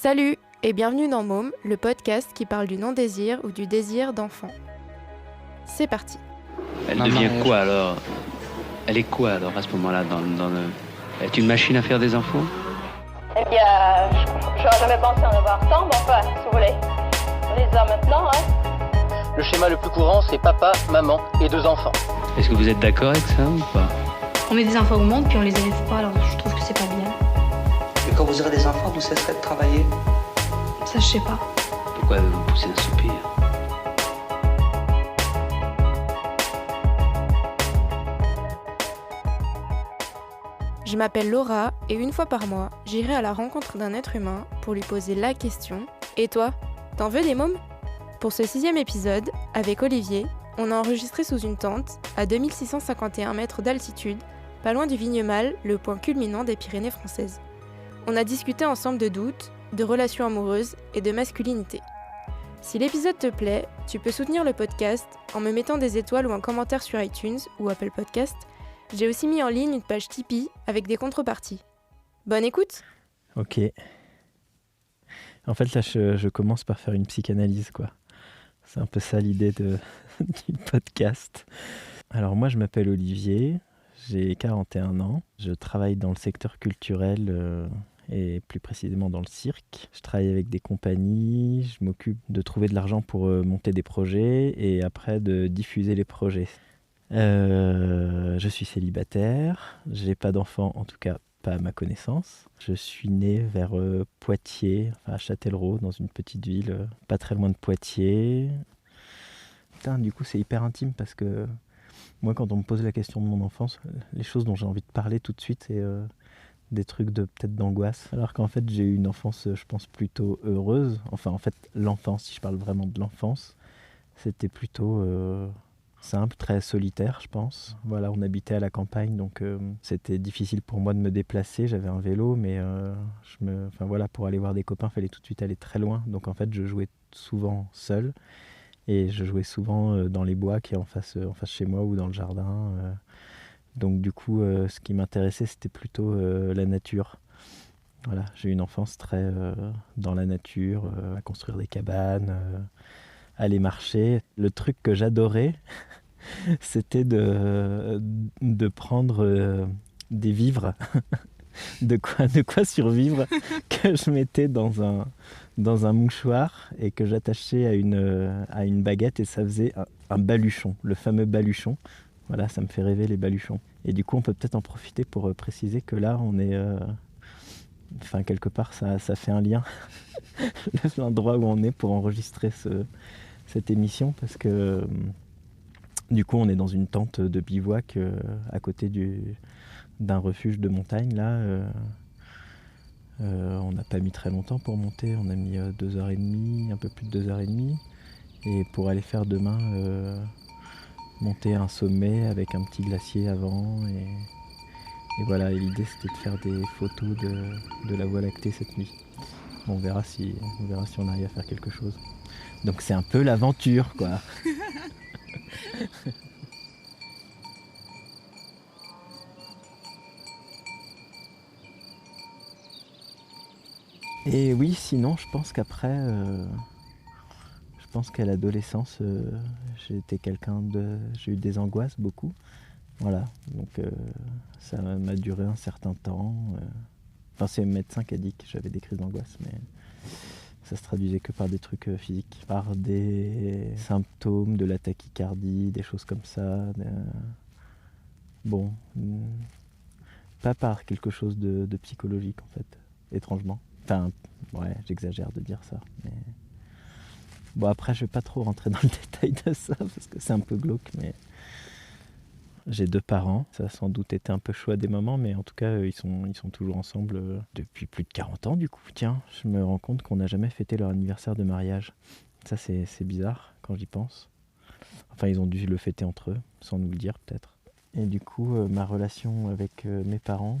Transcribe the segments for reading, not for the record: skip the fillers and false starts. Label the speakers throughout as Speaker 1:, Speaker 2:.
Speaker 1: Salut et bienvenue dans Môme, le podcast qui parle du non-désir ou du désir d'enfant. C'est parti.
Speaker 2: Elle devient quoi alors? Elle est quoi alors à ce moment-là dans le... Elle est une machine à faire des enfants?
Speaker 3: Eh bien, j'aurais jamais pensé en avoir tant, mais enfin, si vous voulez, on les a maintenant, hein.
Speaker 4: Le schéma le plus courant, c'est papa, maman et 2 enfants.
Speaker 2: Est-ce que vous êtes d'accord avec ça ou pas?
Speaker 5: On met des enfants au monde puis on les élève pas, alors je trouve que c'est pas bien.
Speaker 6: Et quand vous aurez des enfants, vous cesserez de travailler?
Speaker 5: Ça, je sais pas.
Speaker 2: Pourquoi vous poussez un soupir?
Speaker 1: Je m'appelle Laura et une fois par mois, j'irai à la rencontre d'un être humain pour lui poser la question « Et toi, t'en veux des mômes ?» Pour ce 6e épisode, avec Olivier, on a enregistré sous une tente, à 2651 mètres d'altitude, pas loin du Vignemale, le point culminant des Pyrénées françaises. On a discuté ensemble de doutes, de relations amoureuses et de masculinité. Si l'épisode te plaît, tu peux soutenir le podcast en me mettant des étoiles ou un commentaire sur iTunes ou Apple Podcast. J'ai aussi mis en ligne une page Tipeee avec des contreparties. Bonne écoute!
Speaker 7: Ok. En fait, là, je commence par faire une psychanalyse, quoi. C'est un peu ça l'idée du podcast. Alors moi, je m'appelle Olivier, j'ai 41 ans. Je travaille dans le secteur culturel et plus précisément dans le cirque. Je travaille avec des compagnies, je m'occupe de trouver de l'argent pour monter des projets et après de diffuser les projets. Je suis célibataire, j'ai pas d'enfant, en tout cas pas à ma connaissance. Je suis né vers Poitiers, enfin à Châtellerault, dans une petite ville pas très loin de Poitiers. Putain, du coup c'est hyper intime parce que moi quand on me pose la question de mon enfance, les choses dont j'ai envie de parler tout de suite c'est des trucs peut-être d'angoisse. Alors qu'en fait j'ai eu une enfance je pense plutôt heureuse. Enfin en fait l'enfance, si je parle vraiment de l'enfance, c'était plutôt... simple, très solitaire, je pense. Voilà, on habitait à la campagne, donc c'était difficile pour moi de me déplacer. J'avais un vélo, mais pour aller voir des copains, il fallait tout de suite aller très loin. Donc en fait, je jouais souvent seul. Et je jouais souvent dans les bois qui est en face chez moi ou dans le jardin. Donc du coup, ce qui m'intéressait, c'était plutôt la nature. Voilà, j'ai eu une enfance très dans la nature, à construire des cabanes, aller marcher. Le truc que j'adorais, c'était de prendre des vivres, de quoi survivre, que je mettais dans un mouchoir et que j'attachais à une baguette et ça faisait un baluchon, le fameux baluchon. Voilà, ça me fait rêver les baluchons. Et du coup, on peut peut-être en profiter pour préciser que là, on est... quelque part, ça fait un lien, l'endroit où on est pour enregistrer cette émission, parce que du coup, on est dans une tente de bivouac à côté d'un refuge de montagne. Là, on n'a pas mis très longtemps pour monter, on a mis 2h30, un peu plus de 2h30. Et pour aller faire demain, monter un sommet avec un petit glacier avant. Et voilà, et l'idée c'était de faire des photos de la Voie lactée cette nuit. Bon, on verra si on arrive à faire quelque chose. Donc c'est un peu l'aventure, quoi. Et oui, sinon, je pense qu'après, je pense qu'à l'adolescence, j'ai eu des angoisses beaucoup. Voilà, donc ça m'a duré un certain temps. Enfin, c'est le médecin qui a dit que j'avais des crises d'angoisse, mais ça se traduisait que par des trucs physiques, par des symptômes de la tachycardie, des choses comme ça. Bon, pas par quelque chose de psychologique en fait, étrangement. Enfin, ouais, j'exagère de dire ça, mais... Bon, après, je vais pas trop rentrer dans le détail de ça, parce que c'est un peu glauque, mais... J'ai 2 parents, ça a sans doute été un peu chaud à des moments, mais en tout cas, ils sont toujours ensemble depuis plus de 40 ans, du coup. Tiens, je me rends compte qu'on n'a jamais fêté leur anniversaire de mariage. Ça, c'est bizarre, quand j'y pense. Enfin, ils ont dû le fêter entre eux, sans nous le dire, peut-être. Et du coup, ma relation avec mes parents,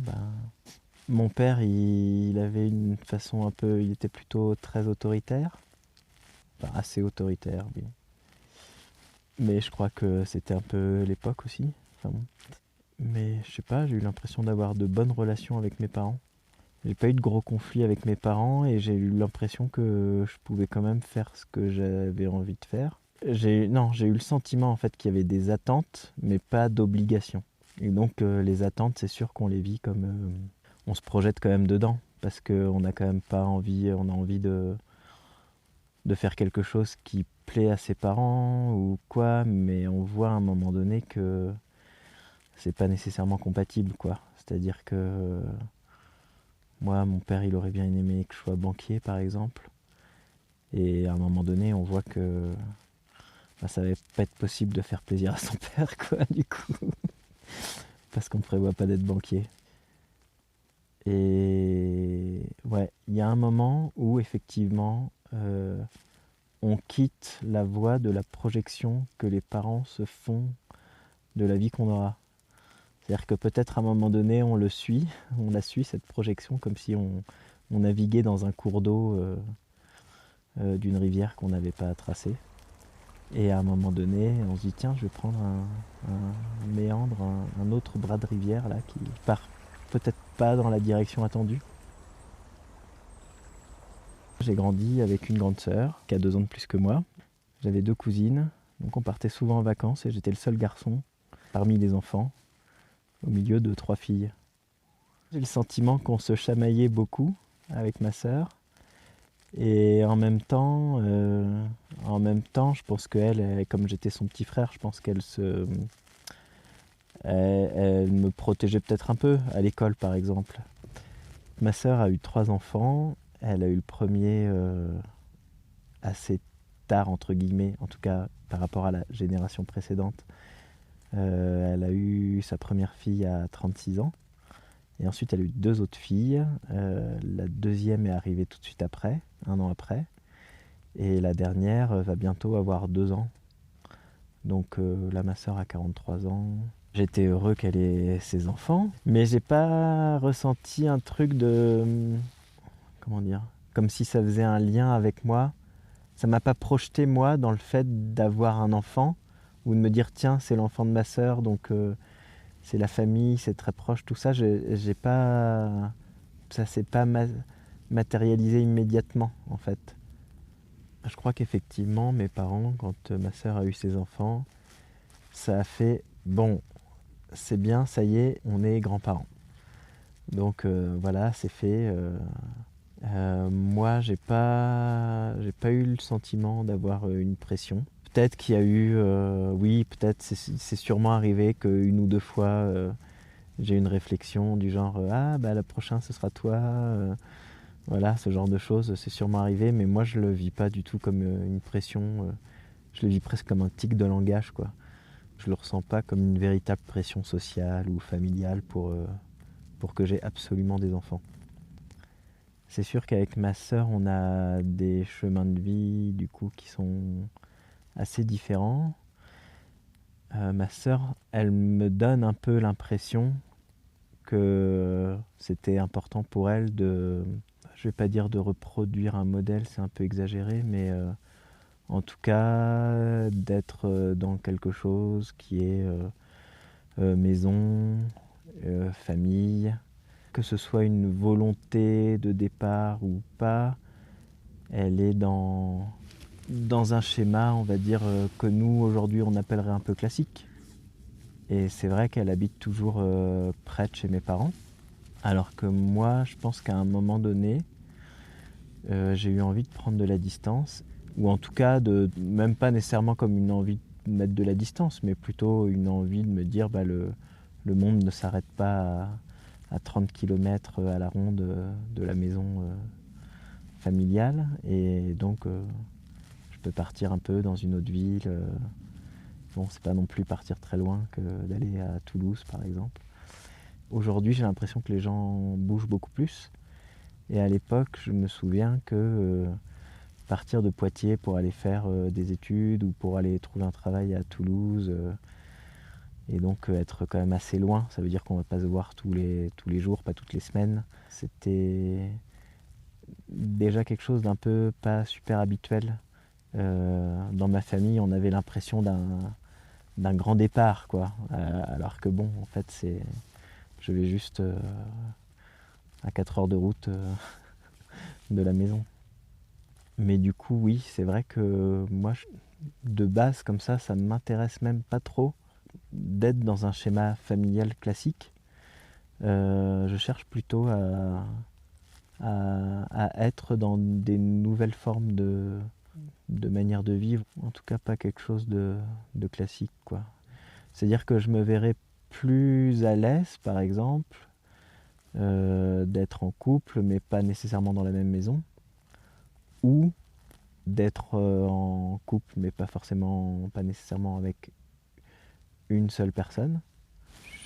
Speaker 7: mon père, il avait une façon un peu... Il était plutôt très autoritaire. Enfin, assez autoritaire, oui. Mais je crois que c'était un peu l'époque aussi. Enfin, mais je sais pas, j'ai eu l'impression d'avoir de bonnes relations avec mes parents. J'ai pas eu de gros conflits avec mes parents et j'ai eu l'impression que je pouvais quand même faire ce que j'avais envie de faire. J'ai eu le sentiment en fait qu'il y avait des attentes, mais pas d'obligations. Et donc les attentes, c'est sûr qu'on les vit comme on se projette quand même dedans, parce qu'on n'a quand même pas envie, on a envie de faire quelque chose qui plaît à ses parents ou quoi, mais on voit à un moment donné que c'est pas nécessairement compatible, quoi. C'est-à-dire que moi, mon père, il aurait bien aimé que je sois banquier, par exemple. Et à un moment donné, on voit que ça va pas être possible de faire plaisir à son père, quoi, du coup. Parce qu'on ne prévoit pas d'être banquier. Et ouais, il y a un moment où, effectivement, on quitte la voie de la projection que les parents se font de la vie qu'on aura. C'est-à-dire que peut-être à un moment donné, on la suit, cette projection, comme si on naviguait dans un cours d'eau d'une rivière qu'on n'avait pas à tracer. Et à un moment donné, on se dit, tiens, je vais prendre un méandre, un autre bras de rivière là, qui part peut-être pas dans la direction attendue. J'ai grandi avec une grande sœur qui a 2 ans de plus que moi. J'avais 2 cousines, donc on partait souvent en vacances et j'étais le seul garçon parmi les enfants, au milieu de 3 filles. J'ai le sentiment qu'on se chamaillait beaucoup avec ma sœur. Et en même temps, je pense qu'elle, comme j'étais son petit frère, je pense qu'elle elle me protégeait peut-être un peu à l'école, par exemple. Ma sœur a eu 3 enfants. Elle a eu le premier assez tard, entre guillemets, en tout cas par rapport à la génération précédente. Elle a eu sa première fille à 36 ans. Et ensuite, elle a eu 2 autres filles. La deuxième est arrivée tout de suite après, 1 an après. Et la dernière va bientôt avoir 2 ans. Donc là, ma sœur a 43 ans. J'étais heureux qu'elle ait ses enfants, mais j'ai pas ressenti un truc de... Comment dire ? Comme si ça faisait un lien avec moi. Ça m'a pas projeté, moi, dans le fait d'avoir un enfant, ou de me dire, tiens, c'est l'enfant de ma sœur, donc... c'est la famille, c'est très proche, tout ça, j'ai pas, ça s'est pas matérialisé immédiatement en fait. Je crois qu'effectivement, mes parents, quand ma sœur a eu ses enfants, ça a fait, bon, c'est bien, ça y est, on est grands-parents. Donc voilà, c'est fait. Moi, j'ai pas eu le sentiment d'avoir une pression. Peut-être qu'il y a eu, oui, peut-être c'est sûrement arrivé qu'une ou 2 fois j'ai eu une réflexion du genre ah bah le prochain ce sera toi, voilà, ce genre de choses, c'est sûrement arrivé, mais moi je le vis pas du tout comme une pression, je le vis presque comme un tic de langage, quoi. Je le ressens pas comme une véritable pression sociale ou familiale pour que j'ai absolument des enfants. C'est sûr qu'avec ma sœur on a des chemins de vie du coup qui sont assez différents. Ma sœur, elle me donne un peu l'impression que c'était important pour elle de, je vais pas dire de reproduire un modèle, c'est un peu exagéré, mais en tout cas d'être dans quelque chose qui est maison, famille, que ce soit une volonté de départ ou pas, elle est dans un schéma, on va dire, que nous, aujourd'hui, on appellerait un peu classique. Et c'est vrai qu'elle habite toujours près de chez mes parents. Alors que moi, je pense qu'à un moment donné, j'ai eu envie de prendre de la distance. Ou en tout cas, même pas nécessairement comme une envie de mettre de la distance, mais plutôt une envie de me dire bah, le monde ne s'arrête pas à 30 km à la ronde de la maison familiale. Et donc... je peux partir un peu dans une autre ville. Bon, c'est pas non plus partir très loin que d'aller à Toulouse, par exemple. Aujourd'hui, j'ai l'impression que les gens bougent beaucoup plus. Et à l'époque, je me souviens que partir de Poitiers pour aller faire des études ou pour aller trouver un travail à Toulouse, et donc être quand même assez loin, ça veut dire qu'on va pas se voir tous les jours, pas toutes les semaines. C'était déjà quelque chose d'un peu pas super habituel. Dans ma famille, on avait l'impression d'un grand départ, quoi. Alors que bon, en fait, je vais juste à 4 heures de route de la maison. Mais du coup, oui, c'est vrai que moi, de base, comme ça ne m'intéresse même pas trop d'être dans un schéma familial classique. Je cherche plutôt à être dans des nouvelles formes de manière de vivre, en tout cas pas quelque chose de classique, quoi. C'est-à-dire que je me verrais plus à l'aise, par exemple, d'être en couple, mais pas nécessairement dans la même maison, ou d'être en couple, mais pas nécessairement avec une seule personne.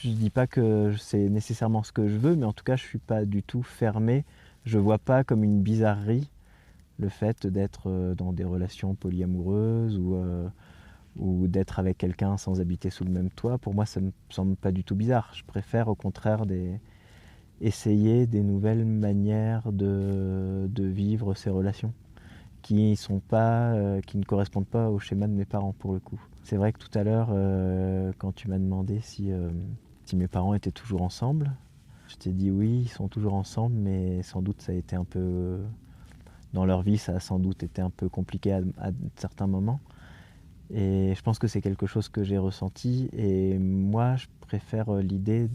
Speaker 7: Je dis pas que c'est nécessairement ce que je veux, mais en tout cas, je suis pas du tout fermé. Je vois pas comme une bizarrerie le fait d'être dans des relations polyamoureuses ou d'être avec quelqu'un sans habiter sous le même toit. Pour moi, ça me semble pas du tout bizarre. Je préfère au contraire essayer des nouvelles manières de vivre ces relations qui ne correspondent pas au schéma de mes parents pour le coup. C'est vrai que tout à l'heure, quand tu m'as demandé si mes parents étaient toujours ensemble, je t'ai dit oui, ils sont toujours ensemble, mais sans doute ça a été un peu... Dans leur vie, ça a sans doute été un peu compliqué à certains moments. Et je pense que c'est quelque chose que j'ai ressenti. Et moi, je préfère l'idée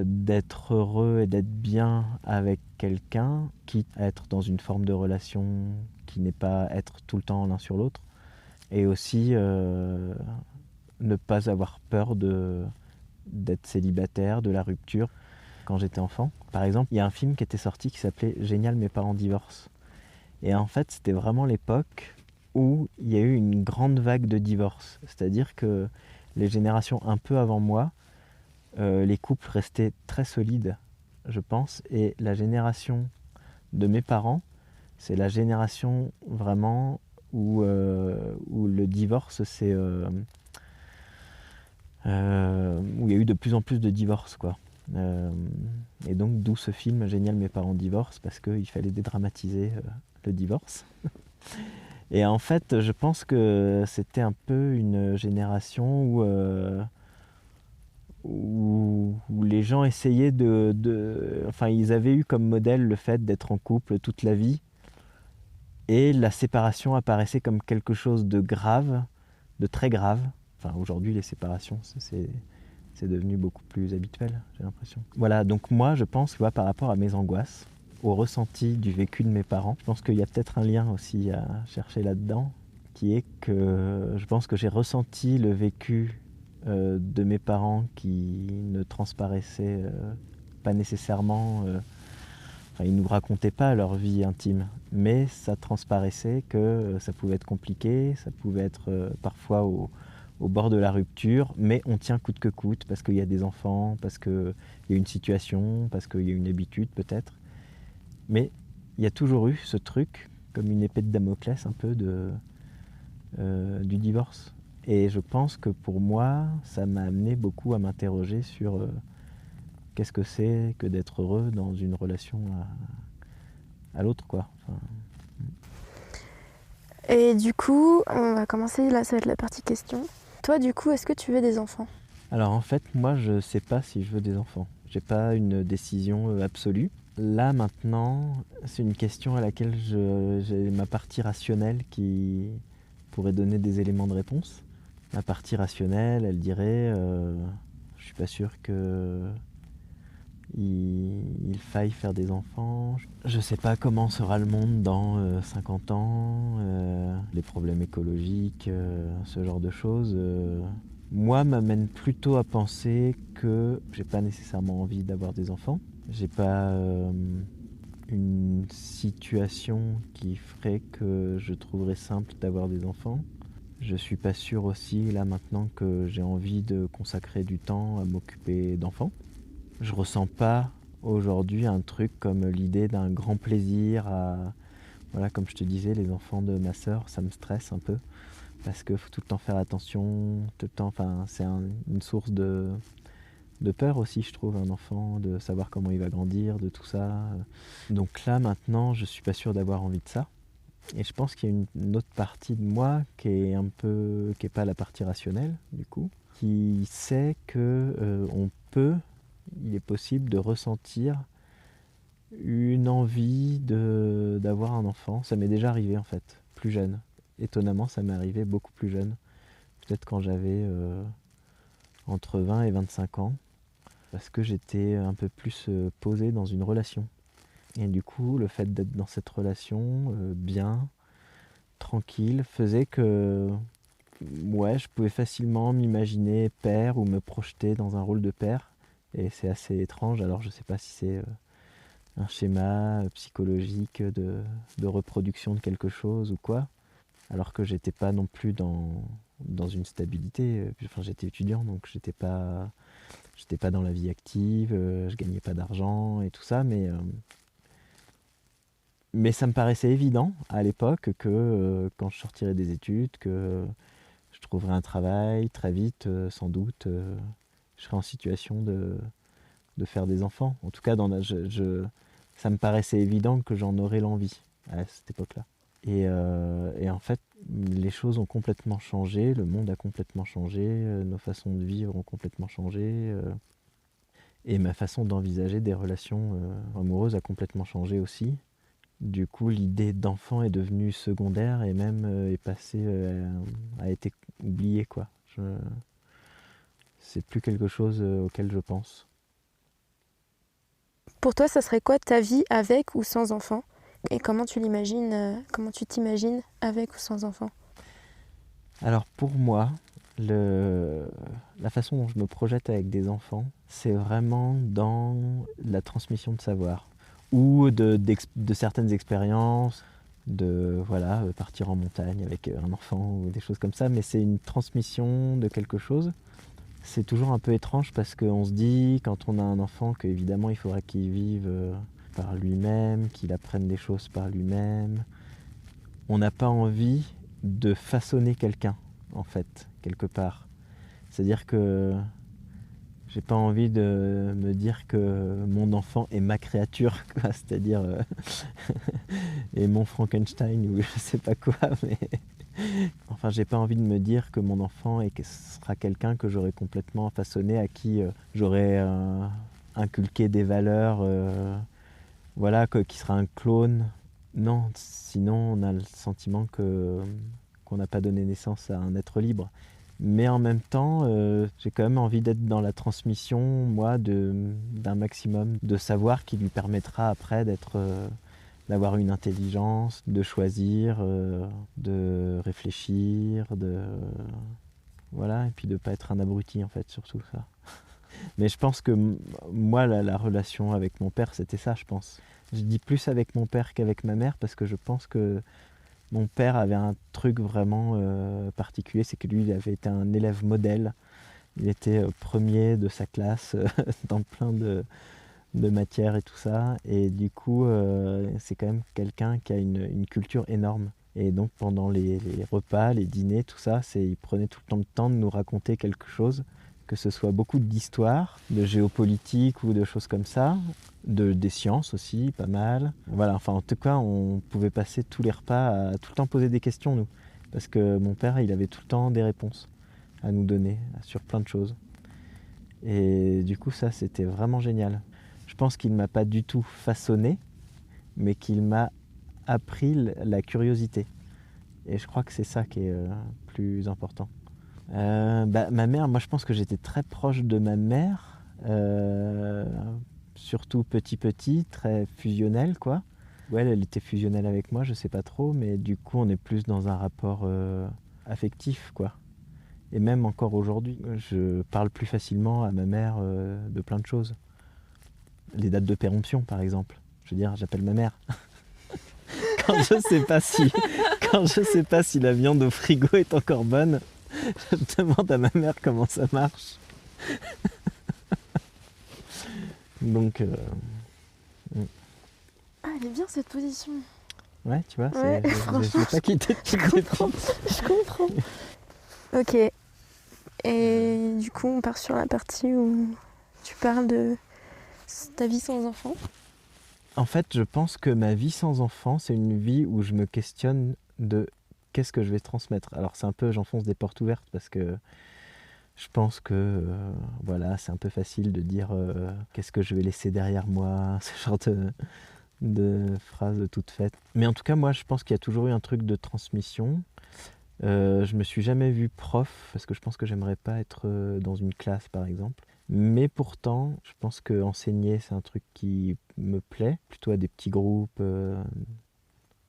Speaker 7: d'être heureux et d'être bien avec quelqu'un, quitte à être dans une forme de relation qui n'est pas être tout le temps l'un sur l'autre. Et aussi ne pas avoir peur d'être célibataire, de la rupture. Quand j'étais enfant, par exemple, il y a un film qui était sorti qui s'appelait « Génial, mes parents divorcent ». Et en fait, c'était vraiment l'époque où il y a eu une grande vague de divorces. C'est-à-dire que les générations un peu avant moi, les couples restaient très solides, je pense. Et la génération de mes parents, c'est la génération vraiment où le divorce, où il y a eu de plus en plus de divorces, quoi. Et donc d'où ce film Génial, mes parents divorcent, parce qu'il fallait dédramatiser le divorce. Et en fait, je pense que c'était un peu une génération où les gens essayaient enfin, ils avaient eu comme modèle le fait d'être en couple toute la vie, et la séparation apparaissait comme quelque chose de grave, de très grave. Enfin, aujourd'hui, les séparations, c'est devenu beaucoup plus habituel, j'ai l'impression. Voilà, donc moi, je pense, par rapport à mes angoisses, au ressenti du vécu de mes parents, je pense qu'il y a peut-être un lien aussi à chercher là-dedans, qui est que je pense que j'ai ressenti le vécu de mes parents qui ne transparaissait pas nécessairement... Enfin, ils ne nous racontaient pas leur vie intime, mais ça transparaissait que ça pouvait être compliqué, ça pouvait être parfois au bord de la rupture, mais on tient coûte que coûte parce qu'il y a des enfants, parce qu'il y a une situation, parce qu'il y a une habitude peut-être. Mais il y a toujours eu ce truc, comme une épée de Damoclès un peu du divorce. Et je pense que pour moi, ça m'a amené beaucoup à m'interroger sur qu'est-ce que c'est que d'être heureux dans une relation à l'autre, quoi. Enfin...
Speaker 1: Et du coup, on va commencer, là ça va être la partie question. Toi du coup, est-ce que tu veux des enfants ?
Speaker 7: Alors en fait, moi je sais pas si je veux des enfants. J'ai pas une décision absolue. Là maintenant, c'est une question à laquelle j'ai ma partie rationnelle qui pourrait donner des éléments de réponse. Ma partie rationnelle, elle dirait je suis pas sûr que il faille faire des enfants. Je sais pas comment sera le monde dans 50 ans, les problèmes écologiques, ce genre de choses. Moi, m'amène plutôt à penser que j'ai pas nécessairement envie d'avoir des enfants. J'ai pas une situation qui ferait que je trouverais simple d'avoir des enfants. Je suis pas sûr aussi, là maintenant, que j'ai envie de consacrer du temps à m'occuper d'enfants. Je ressens pas aujourd'hui un truc comme l'idée d'un grand plaisir à... Voilà, comme je te disais, les enfants de ma sœur, ça me stresse un peu. Parce qu'il faut tout le temps faire attention, tout le temps... Enfin, c'est une source de peur aussi, je trouve, un enfant, de savoir comment il va grandir, de tout ça. Donc là, maintenant, je suis pas sûr d'avoir envie de ça. Et je pense qu'il y a une autre partie de moi qui est pas la partie rationnelle, du coup, qui sait que on peut il est possible de ressentir une envie d'avoir un enfant. Ça m'est déjà arrivé en fait, plus jeune. Étonnamment, ça m'est arrivé beaucoup plus jeune. Peut-être quand j'avais entre 20 et 25 ans, parce que j'étais un peu plus posé dans une relation. Et du coup, le fait d'être dans cette relation, bien, tranquille, faisait que je pouvais facilement m'imaginer père ou me projeter dans un rôle de père. Et c'est assez étrange, alors je ne sais pas si c'est un schéma psychologique de reproduction de quelque chose ou quoi, alors que j'étais pas non plus dans une stabilité. Enfin, j'étais étudiant, donc j'étais pas dans la vie active, je gagnais pas d'argent et tout ça, mais ça me paraissait évident à l'époque que quand je sortirais des études, que je trouverais un travail très vite, sans doute, je serais en situation de faire des enfants. En tout cas, ça me paraissait évident que j'en aurais l'envie à cette époque-là. Et en fait, les choses ont complètement changé, le monde a complètement changé, nos façons de vivre ont complètement changé, et ma façon d'envisager des relations amoureuses a complètement changé aussi. Du coup, l'idée d'enfant est devenue secondaire et même est passée, a été oubliée, quoi. C'est plus quelque chose auquel je pense.
Speaker 1: Pour toi, ça serait quoi ta vie avec ou sans enfant ? Et comment tu l'imagines, comment tu t'imagines avec ou sans enfant ?
Speaker 7: Alors pour moi, la façon dont je me projette avec des enfants, c'est vraiment dans la transmission de savoir ou de certaines expériences, partir en montagne avec un enfant ou des choses comme ça, mais c'est une transmission de quelque chose. C'est toujours un peu étrange parce qu'on se dit, quand on a un enfant, qu'évidemment il faudra qu'il vive par lui-même, qu'il apprenne des choses par lui-même. On n'a pas envie de façonner quelqu'un, en fait, quelque part. C'est-à-dire que j'ai pas envie de me dire que mon enfant est ma créature, quoi. C'est-à-dire et mon Frankenstein ou je sais pas quoi, mais enfin j'ai pas envie de me dire que mon enfant sera quelqu'un que j'aurais complètement façonné, à qui j'aurais inculqué des valeurs, qui sera un clone. Non, sinon on a le sentiment qu'on n'a pas donné naissance à un être libre. Mais en même temps, j'ai quand même envie d'être dans la transmission, moi, d'un maximum de savoir qui lui permettra après d'avoir une intelligence, de choisir, de réfléchir, et puis de ne pas être un abruti, en fait, surtout ça. Mais je pense que moi, la relation avec mon père, c'était ça, je pense. Je dis plus avec mon père qu'avec ma mère, parce que je pense que mon père avait un truc vraiment particulier, c'est que lui, il avait été un élève modèle. Il était premier de sa classe dans plein de matières et tout ça. Et du coup, c'est quand même quelqu'un qui a une culture énorme. Et donc, pendant les repas, les dîners, tout ça, il prenait tout le temps de nous raconter quelque chose, que ce soit beaucoup d'histoire, de géopolitique ou de choses comme ça, des sciences aussi, pas mal. Voilà, enfin en tout cas, on pouvait passer tous les repas à tout le temps poser des questions, nous. Parce que mon père, il avait tout le temps des réponses à nous donner sur plein de choses. Et du coup, ça, c'était vraiment génial. Je pense qu'il ne m'a pas du tout façonné, mais qu'il m'a appris la curiosité. Et je crois que c'est ça qui est plus important. Ma mère, moi je pense que j'étais très proche de ma mère, surtout petit, très fusionnelle, quoi. Ouais, elle était fusionnelle avec moi, je sais pas trop, mais du coup on est plus dans un rapport affectif, quoi. Et même encore aujourd'hui, je parle plus facilement à ma mère de plein de choses. Les dates de péremption, par exemple. Je veux dire, j'appelle ma mère. Quand je sais pas si la viande au frigo est encore bonne, je demande à ma mère comment ça marche. Donc...
Speaker 1: Ah, elle est bien cette position.
Speaker 7: Ouais, tu vois,
Speaker 1: Ouais,
Speaker 7: je l'ai pas quitté depuis le départ.
Speaker 1: Je comprends. Ok. Et du coup, on part sur la partie où tu parles de ta vie sans enfant.
Speaker 7: En fait, je pense que ma vie sans enfant, c'est une vie où je me questionne de qu'est-ce que je vais transmettre. Alors c'est un peu, j'enfonce des portes ouvertes parce que Je pense que voilà, c'est un peu facile de dire qu'est-ce que je vais laisser derrière moi, ce genre de phrases toutes faites. Mais en tout cas, moi, je pense qu'il y a toujours eu un truc de transmission. Je me suis jamais vu prof, parce que je pense que j'aimerais pas être dans une classe, par exemple. Mais pourtant, je pense que enseigner, c'est un truc qui me plaît, plutôt à des petits groupes.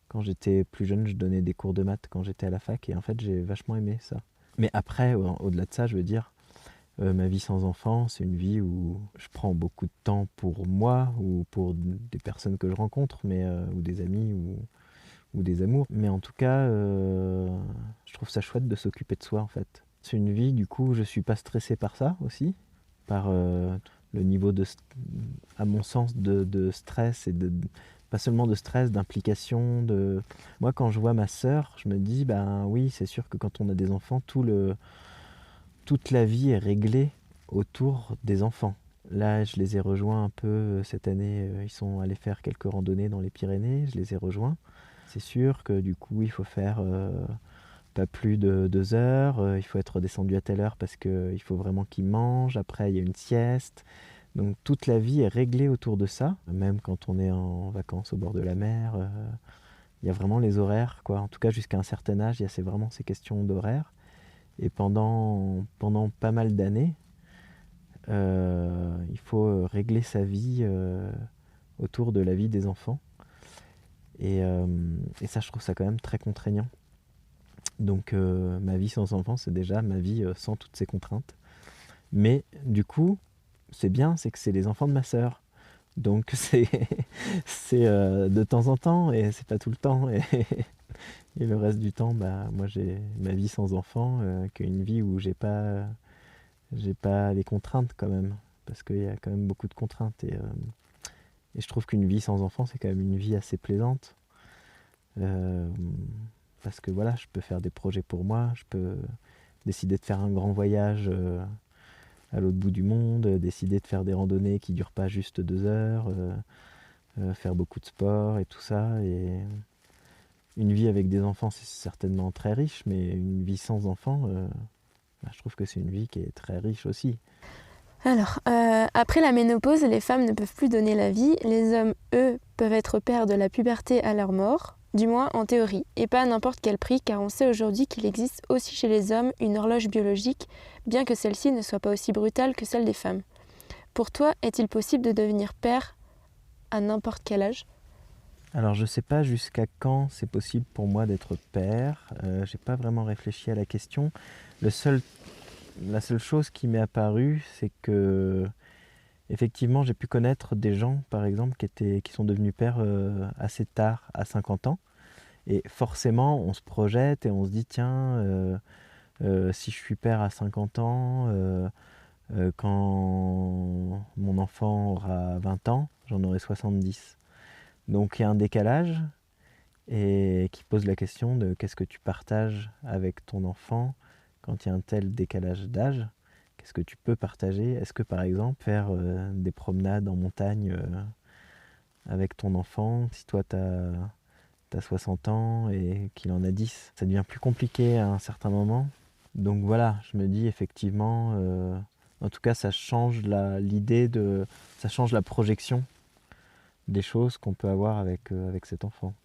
Speaker 7: Quand j'étais plus jeune, je donnais des cours de maths quand j'étais à la fac, et en fait, j'ai vachement aimé ça. Mais après, au-delà de ça, je veux dire, ma vie sans enfant, c'est une vie où je prends beaucoup de temps pour moi ou pour des personnes que je rencontre, ou des amis ou des amours. Mais en tout cas, je trouve ça chouette de s'occuper de soi, en fait. C'est une vie, du coup, je suis pas stressé par ça aussi, par le niveau à mon sens, de stress et pas seulement de stress, d'implication. Moi, quand je vois ma sœur, je me dis, ben oui, c'est sûr que quand on a des enfants, toute la vie est réglée autour des enfants. Là, je les ai rejoints un peu cette année. Ils sont allés faire quelques randonnées dans les Pyrénées. Je les ai rejoints. C'est sûr que du coup, il faut faire pas plus de 2 heures. Il faut être descendu à telle heure parce qu'il faut vraiment qu'ils mangent. Après, il y a une sieste. Donc toute la vie est réglée autour de ça. Même quand on est en vacances au bord de la mer, il y a vraiment les horaires, quoi. En tout cas, jusqu'à un certain âge, il y a vraiment ces questions d'horaire. Et pendant pas mal d'années, il faut régler sa vie autour de la vie des enfants. Et ça, je trouve ça quand même très contraignant. Donc ma vie sans enfants, c'est déjà ma vie sans toutes ces contraintes. Mais du coup, c'est bien, c'est que c'est les enfants de ma sœur. Donc c'est de temps en temps, et c'est pas tout le temps. Et le reste du temps, bah, moi j'ai ma vie sans enfants, qui est une vie où j'ai pas les contraintes quand même. Parce qu'il y a quand même beaucoup de contraintes. Et je trouve qu'une vie sans enfants, c'est quand même une vie assez plaisante. Parce que voilà, je peux faire des projets pour moi, je peux décider de faire un grand voyage à l'autre bout du monde, décider de faire des randonnées qui ne durent pas juste 2 heures, faire beaucoup de sport et tout ça. Et une vie avec des enfants, c'est certainement très riche, mais une vie sans enfants, je trouve que c'est une vie qui est très riche aussi.
Speaker 1: Alors, après la ménopause, les femmes ne peuvent plus donner la vie. Les hommes, eux, peuvent être pères de la puberté à leur mort, du moins en théorie, et pas à n'importe quel prix, car on sait aujourd'hui qu'il existe aussi chez les hommes une horloge biologique, bien que celle-ci ne soit pas aussi brutale que celle des femmes. Pour toi, est-il possible de devenir père à n'importe quel âge ?
Speaker 7: Alors je sais pas jusqu'à quand c'est possible pour moi d'être père, j'ai pas vraiment réfléchi à la question. La seule chose qui m'est apparue, c'est que effectivement j'ai pu connaître des gens par exemple qui sont devenus pères assez tard, à 50 ans. Et forcément on se projette et on se dit tiens, si je suis père à 50 ans, quand mon enfant aura 20 ans, j'en aurai 70. Donc il y a un décalage et qui pose la question de qu'est-ce que tu partages avec ton enfant quand il y a un tel décalage d'âge. Qu'est-ce que tu peux partager ? Est-ce que par exemple faire des promenades en montagne avec ton enfant, si toi t'as 60 ans et qu'il en a 10, ça devient plus compliqué à un certain moment. Donc voilà, je me dis effectivement, en tout cas ça change ça change la projection des choses qu'on peut avoir avec cet enfant.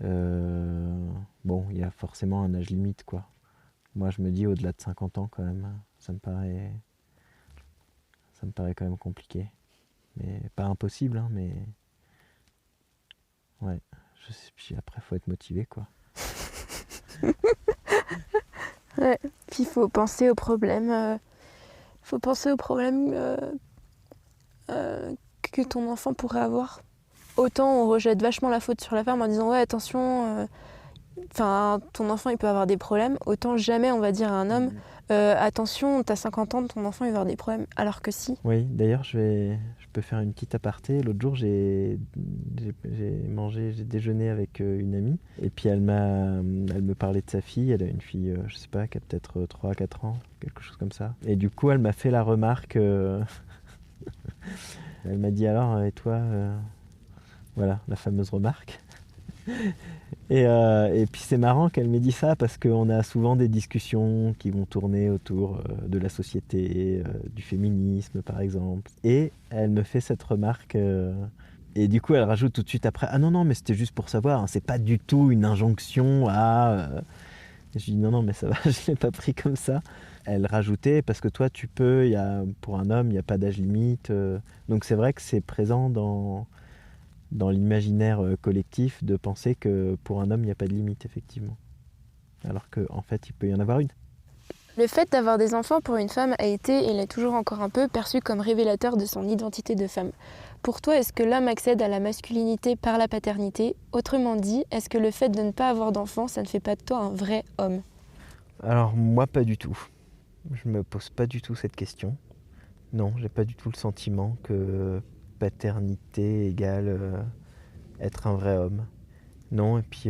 Speaker 7: Bon, il y a forcément un âge limite, quoi. Moi, je me dis au-delà de 50 ans, quand même, ça me paraît quand même compliqué. Mais pas impossible, hein, mais... Ouais, je sais, puis après, faut être motivé, quoi.
Speaker 1: Ouais, puis il faut penser aux problèmes. Que ton enfant pourrait avoir. Autant on rejette vachement la faute sur la femme en disant ouais attention, ton enfant il peut avoir des problèmes, autant jamais on va dire à un homme attention t'as 50 ans, ton enfant il va avoir des problèmes, alors que si.
Speaker 7: Oui, d'ailleurs je peux faire une petite aparté. L'autre jour j'ai déjeuné avec une amie et puis elle me parlait de sa fille. Elle a une fille, je sais pas, qui a peut-être 3-4 ans, quelque chose comme ça. Et du coup elle m'a fait la remarque, elle m'a dit alors et toi, voilà la fameuse remarque. Et puis c'est marrant qu'elle m'ait dit ça parce qu'on a souvent des discussions qui vont tourner autour de la société, du féminisme par exemple. Et elle me fait cette remarque et du coup elle rajoute tout de suite après « Ah non, mais c'était juste pour savoir, hein, c'est pas du tout une injonction à… » Je dis « Non, mais ça va, je l'ai pas pris comme ça. » Elle rajoutait « Parce que toi tu peux, pour un homme, il n'y a pas d'âge limite. » Donc c'est vrai que c'est présent dans l'imaginaire collectif de penser que pour un homme, il n'y a pas de limite, effectivement. Alors qu'en fait, il peut y en avoir une.
Speaker 1: Le fait d'avoir des enfants pour une femme a été, et l'est toujours encore un peu, perçu comme révélateur de son identité de femme. Pour toi, est-ce que l'homme accède à la masculinité par la paternité ? Autrement dit, est-ce que le fait de ne pas avoir d'enfant, ça ne fait pas de toi un vrai homme ?
Speaker 7: Alors moi, pas du tout. Je me pose pas du tout cette question. Non, j'ai pas du tout le sentiment que paternité égale être un vrai homme. Non, et puis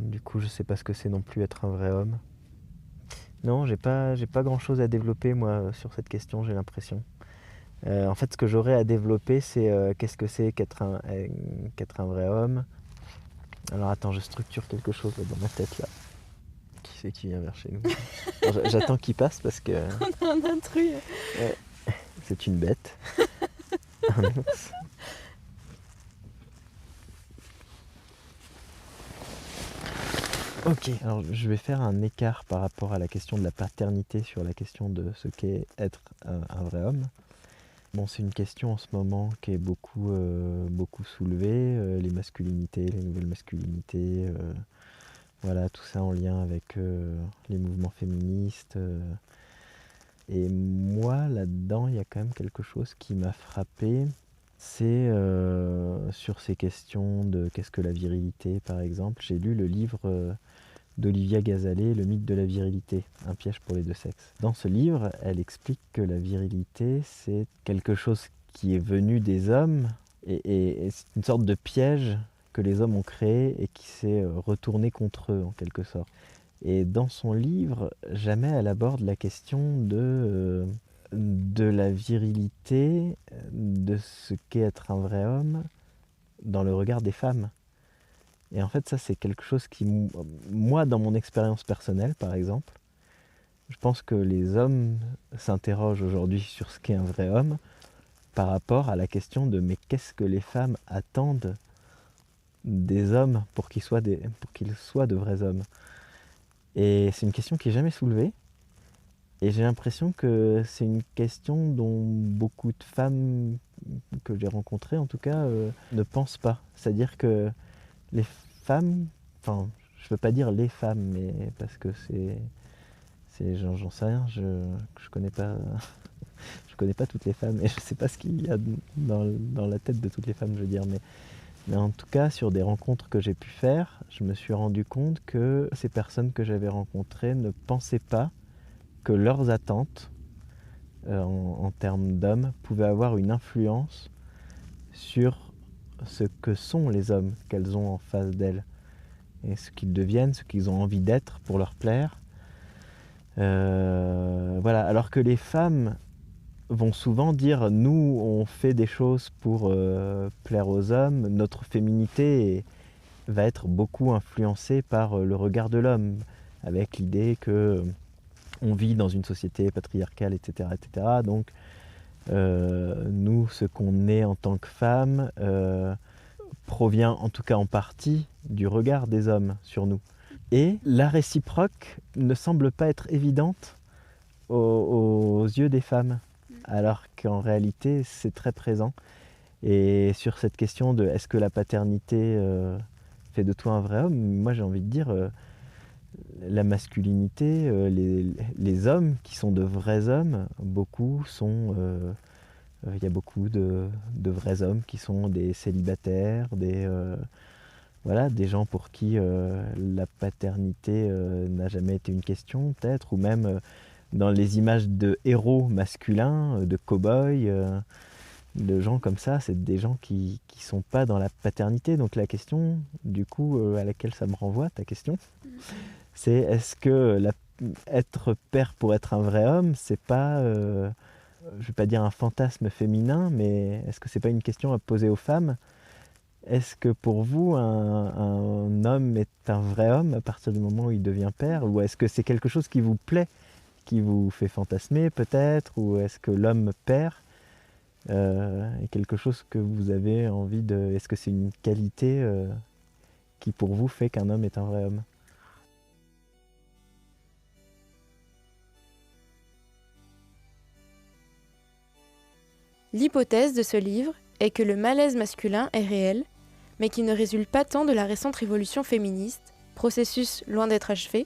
Speaker 7: du coup, je sais pas ce que c'est non plus être un vrai homme. Non, j'ai pas grand chose à développer moi sur cette question, j'ai l'impression. En fait, ce que j'aurais à développer, c'est qu'est-ce que c'est qu'être un vrai homme. Alors attends, je structure quelque chose là, dans ma tête là. Qui c'est qui vient vers chez nous? Alors, j'attends qu'il passe parce que…
Speaker 1: On a un intrus.
Speaker 7: c'est une bête. Un ours. Ok, alors je vais faire un écart par rapport à la question de la paternité sur la question de ce qu'est être un vrai homme. Bon, c'est une question en ce moment qui est beaucoup soulevée, les masculinités, les nouvelles masculinités, voilà, tout ça en lien avec les mouvements féministes. Et moi, là-dedans, il y a quand même quelque chose qui m'a frappé. C'est sur ces questions de qu'est-ce que la virilité, par exemple. J'ai lu le livre d'Olivia Gazalet, Le mythe de la virilité, un piège pour les deux sexes. Dans ce livre, elle explique que la virilité, c'est quelque chose qui est venu des hommes et c'est une sorte de piège que les hommes ont créé et qui s'est retourné contre eux, en quelque sorte. Et dans son livre, jamais elle aborde la question de la virilité, de ce qu'est être un vrai homme dans le regard des femmes. Et en fait, ça, c'est quelque chose qui, moi, dans mon expérience personnelle, par exemple, je pense que les hommes s'interrogent aujourd'hui sur ce qu'est un vrai homme par rapport à la question de mais qu'est-ce que les femmes attendent des hommes pour qu'ils soient de vrais hommes. Et c'est une question qui n'est jamais soulevée. Et j'ai l'impression que c'est une question dont beaucoup de femmes que j'ai rencontrées, en tout cas, ne pensent pas. C'est-à-dire que les femmes, enfin, je ne veux pas dire les femmes, mais parce que j'en sais rien, je connais pas, je connais pas toutes les femmes et je ne sais pas ce qu'il y a dans la tête de toutes les femmes, je veux dire, mais en tout cas, sur des rencontres que j'ai pu faire, je me suis rendu compte que ces personnes que j'avais rencontrées ne pensaient pas que leurs attentes, en termes d'hommes, pouvaient avoir une influence sur ce que sont les hommes qu'elles ont en face d'elles. Et ce qu'ils deviennent, ce qu'ils ont envie d'être pour leur plaire. Voilà. Alors que les femmes vont souvent dire « nous, on fait des choses pour plaire aux hommes, notre féminité va être beaucoup influencée par le regard de l'homme, avec l'idée que on vit dans une société patriarcale, etc. etc. Donc, nous, ce qu'on est en tant que femme provient, en tout cas en partie, du regard des hommes sur nous. Et la réciproque ne semble pas être évidente aux yeux des femmes, alors qu'en réalité, c'est très présent. Et sur cette question de est-ce que la paternité fait de toi un vrai homme, moi j'ai envie de dire la masculinité, les hommes qui sont de vrais hommes, beaucoup sont… il y a beaucoup de vrais hommes qui sont des célibataires, des gens pour qui la paternité n'a jamais été une question, peut-être, ou même dans les images de héros masculins, de cow-boys, de gens comme ça, c'est des gens qui sont pas dans la paternité. Donc la question, du coup, à laquelle ça me renvoie, ta question, c'est est-ce que être père pour être un vrai homme, c'est pas… je vais pas dire un fantasme féminin, mais est-ce que c'est pas une question à poser aux femmes? Est-ce que pour vous, un homme est un vrai homme à partir du moment où il devient père? Ou est-ce que c'est quelque chose qui vous plaît, qui vous fait fantasmer peut-être? Ou est-ce que l'homme père est quelque chose que vous avez envie de... Est-ce que c'est une qualité qui pour vous fait qu'un homme est un vrai homme?
Speaker 1: L'hypothèse de ce livre est que le malaise masculin est réel, mais qui ne résulte pas tant de la récente révolution féministe, processus loin d'être achevé,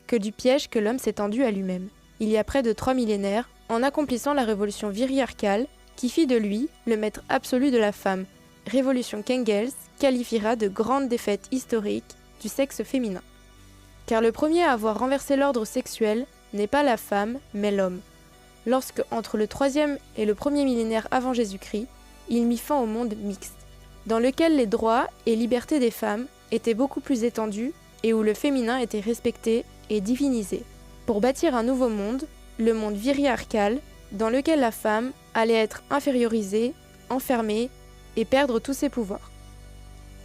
Speaker 1: que du piège que l'homme s'est tendu à lui-même, il y a près de 3 millénaires, en accomplissant la révolution viriarcale qui fit de lui le maître absolu de la femme, révolution qu'Engels qualifiera de grande défaite historique du sexe féminin. Car le premier à avoir renversé l'ordre sexuel n'est pas la femme, mais l'homme. Lorsque, entre le 3e et le 1er millénaire avant Jésus-Christ, il mit fin au monde mixte, dans lequel les droits et libertés des femmes étaient beaucoup plus étendus et où le féminin était respecté et divinisé, pour bâtir un nouveau monde, le monde viriarcal, dans lequel la femme allait être infériorisée, enfermée et perdre tous ses pouvoirs.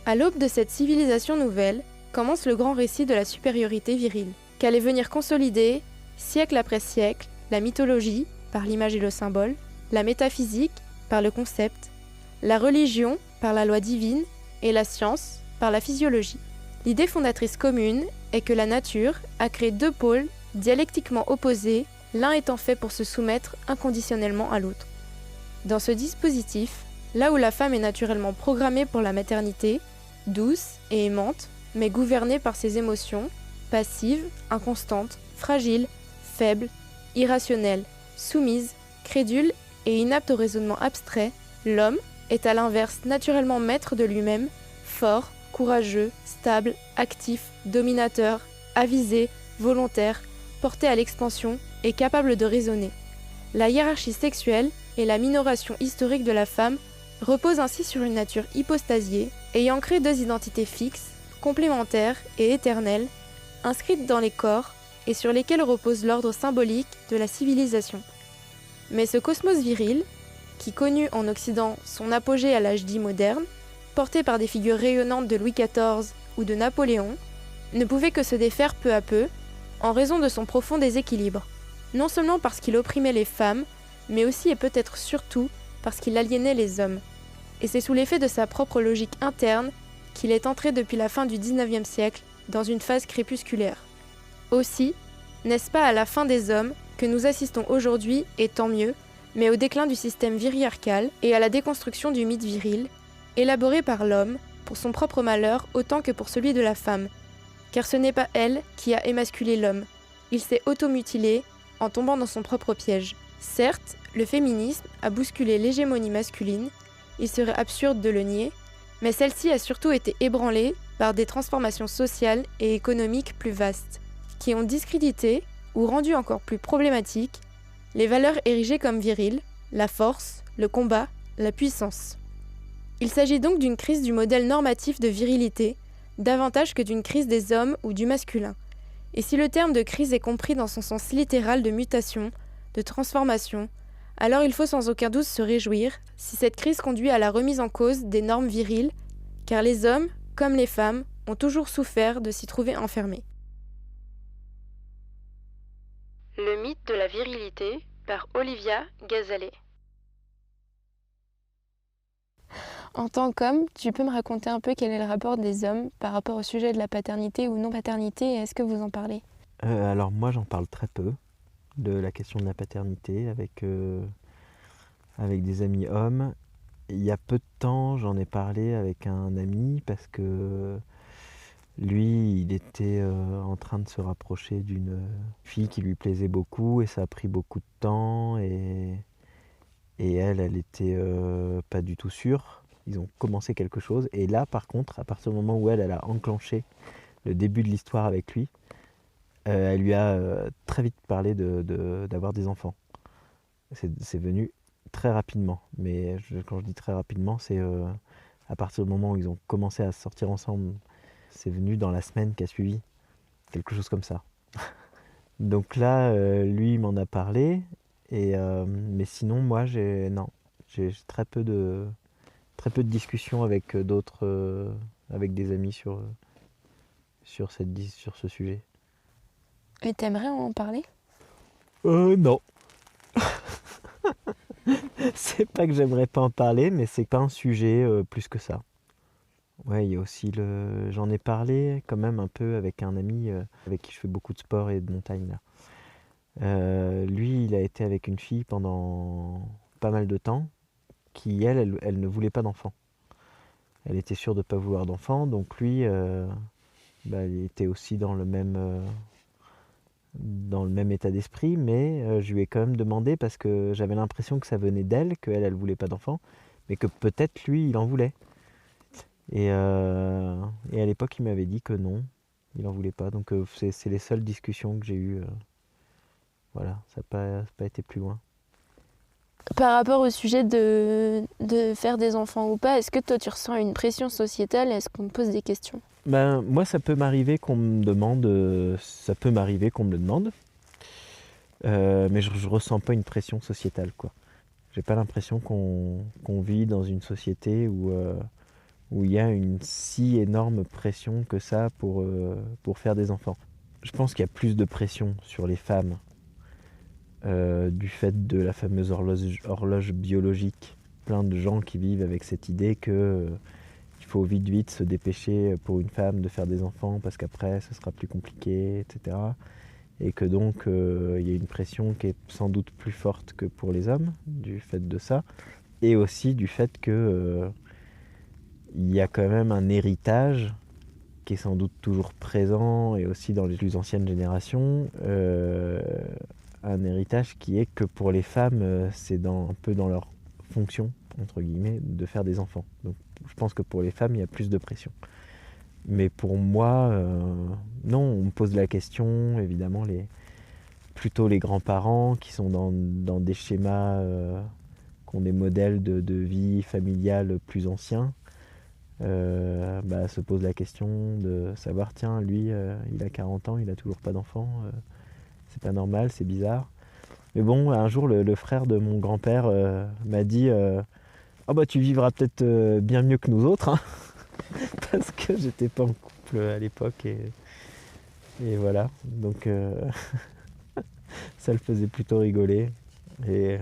Speaker 1: À l'aube de cette civilisation nouvelle, commence le grand récit de la supériorité virile, qu'allait venir consolider, siècle après siècle, la mythologie, par l'image et le symbole, la métaphysique, par le concept, la religion, par la loi divine, et la science, par la physiologie. L'idée fondatrice commune est que la nature a créé 2 pôles dialectiquement opposés, l'un étant fait pour se soumettre inconditionnellement à l'autre. Dans ce dispositif, là où la femme est naturellement programmée pour la maternité, douce et aimante, mais gouvernée par ses émotions, passive, inconstante, fragile, faible, irrationnelle, soumise, crédule et inapte au raisonnement abstrait, l'homme est à l'inverse naturellement maître de lui-même, fort, courageux, stable, actif, dominateur, avisé, volontaire, porté à l'expansion et capable de raisonner. La hiérarchie sexuelle et la minoration historique de la femme reposent ainsi sur une nature hypostasiée, ayant créé 2 identités fixes, complémentaires et éternelles, inscrites dans les corps et sur lesquelles repose l'ordre symbolique de la civilisation. Mais ce cosmos viril, qui connut en Occident son apogée à l'âge dit moderne, porté par des figures rayonnantes de Louis XIV ou de Napoléon, ne pouvait que se défaire peu à peu, en raison de son profond déséquilibre, non seulement parce qu'il opprimait les femmes, mais aussi et peut-être surtout parce qu'il aliénait les hommes. Et c'est sous l'effet de sa propre logique interne qu'il est entré depuis la fin du XIXe siècle dans une phase crépusculaire. Aussi, n'est-ce pas à la fin des hommes que nous assistons aujourd'hui, et tant mieux, mais au déclin du système viriarcal et à la déconstruction du mythe viril, élaboré par l'homme pour son propre malheur autant que pour celui de la femme, car ce n'est pas elle qui a émasculé l'homme, il s'est automutilé en tombant dans son propre piège. Certes, le féminisme a bousculé l'hégémonie masculine, il serait absurde de le nier, mais celle-ci a surtout été ébranlée par des transformations sociales et économiques plus vastes, qui ont discrédité ou rendu encore plus problématiques les valeurs érigées comme viriles, la force, le combat, la puissance. Il s'agit donc d'une crise du modèle normatif de virilité, davantage que d'une crise des hommes ou du masculin. Et si le terme de crise est compris dans son sens littéral de mutation, de transformation, alors il faut sans aucun doute se réjouir si cette crise conduit à la remise en cause des normes viriles, car les hommes, comme les femmes, ont toujours souffert de s'y trouver enfermés. Le mythe de la virilité par Olivia Gazalet. En tant qu'homme, tu peux me raconter un peu quel est le rapport des hommes par rapport au sujet de la paternité ou non-paternité, et est-ce que vous en parlez ?
Speaker 7: Alors moi j'en parle très peu de la question de la paternité avec des amis hommes. Il y a peu de temps j'en ai parlé avec un ami parce que lui il était en train de se rapprocher d'une fille qui lui plaisait beaucoup et ça a pris beaucoup de temps et elle était pas du tout sûre. Ils ont commencé quelque chose et là par contre à partir du moment où elle a enclenché le début de l'histoire avec lui, elle lui a très vite parlé d'avoir des enfants. C'est venu très rapidement, mais quand je dis très rapidement, c'est à partir du moment où ils ont commencé à sortir ensemble, c'est venu dans la semaine qui a suivi, quelque chose comme ça. Donc là, lui il m'en a parlé, mais sinon moi j'ai très peu Très peu de discussions avec d'autres, avec des amis sur ce sujet.
Speaker 1: Et t'aimerais en parler?
Speaker 7: Non. C'est pas que j'aimerais pas en parler, mais c'est pas un sujet plus que ça. Ouais, il y a aussi j'en ai parlé quand même un peu avec un ami avec qui je fais beaucoup de sport et de montagne là. Lui, il a été avec une fille pendant pas mal de temps, qui elle ne voulait pas d'enfant. Elle était sûre de ne pas vouloir d'enfant, donc lui, il était aussi dans le même état d'esprit, mais je lui ai quand même demandé parce que j'avais l'impression que ça venait d'elle, qu'elle, elle voulait pas d'enfant, mais que peut-être lui, il en voulait. Et à l'époque, il m'avait dit que non, il en voulait pas. Donc c'est les seules discussions que j'ai eues. Voilà, ça n'a pas été plus loin.
Speaker 1: Par rapport au sujet de faire des enfants ou pas, est-ce que toi tu ressens une pression sociétale? Est-ce qu'on te pose des questions?
Speaker 7: Moi, ça peut m'arriver qu'on me demande, mais je ressens pas une pression sociétale, quoi. J'ai pas l'impression qu'on vit dans une société où il y a une si énorme pression que ça pour faire des enfants. Je pense qu'il y a plus de pression sur les femmes du fait de la fameuse horloge biologique. Plein de gens qui vivent avec cette idée que il faut vite se dépêcher pour une femme de faire des enfants parce qu'après ce sera plus compliqué, etc. Et que donc il y a une pression qui est sans doute plus forte que pour les hommes du fait de ça, et aussi du fait que il y a quand même un héritage qui est sans doute toujours présent, et aussi dans les plus anciennes générations, un héritage qui est que pour les femmes, c'est un peu dans leur fonction, entre guillemets, de faire des enfants. Donc je pense que pour les femmes, il y a plus de pression. Mais pour moi, non, on me pose la question, évidemment, plutôt les grands-parents qui sont dans des schémas, qui ont des modèles de vie familiale plus anciens, se posent la question de savoir, tiens, lui, il a 40 ans, il a toujours pas d'enfant, c'est pas normal, c'est bizarre. Mais bon, un jour, le frère de mon grand-père m'a dit « Oh bah tu vivras peut-être bien mieux que nous autres, hein !» Parce que j'étais pas en couple à l'époque, et voilà. Donc ça le faisait plutôt rigoler. Et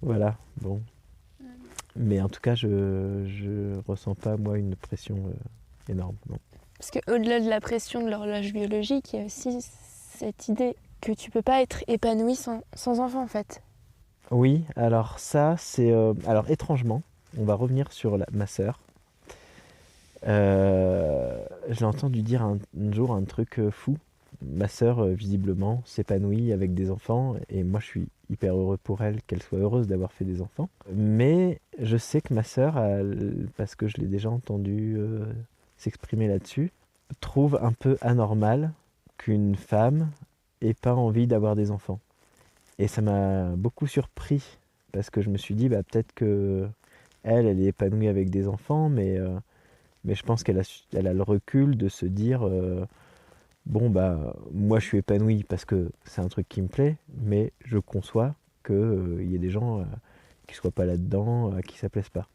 Speaker 7: voilà, bon. Mais en tout cas, je ressens pas, moi, une pression énorme, non.
Speaker 1: Parce qu'au-delà de la pression de l'horloge biologique, il y a aussi cette idée que tu peux pas être épanoui sans enfant, en fait.
Speaker 7: Oui, alors ça, c'est... alors étrangement, on va revenir sur ma sœur. J'ai entendu dire un jour un truc fou. Ma sœur, visiblement, s'épanouit avec des enfants, et moi je suis hyper heureux pour elle qu'elle soit heureuse d'avoir fait des enfants. Mais je sais que ma sœur, parce que je l'ai déjà entendu s'exprimer là-dessus, trouve un peu anormal qu'une femme ait pas envie d'avoir des enfants. Et ça m'a beaucoup surpris, parce que je me suis dit, peut-être que elle est épanouie avec des enfants, mais je pense qu'elle a le recul de se dire moi je suis épanoui parce que c'est un truc qui me plaît, mais je conçois qu'il y ait des gens qui soient pas là-dedans, à qui ça plaise pas.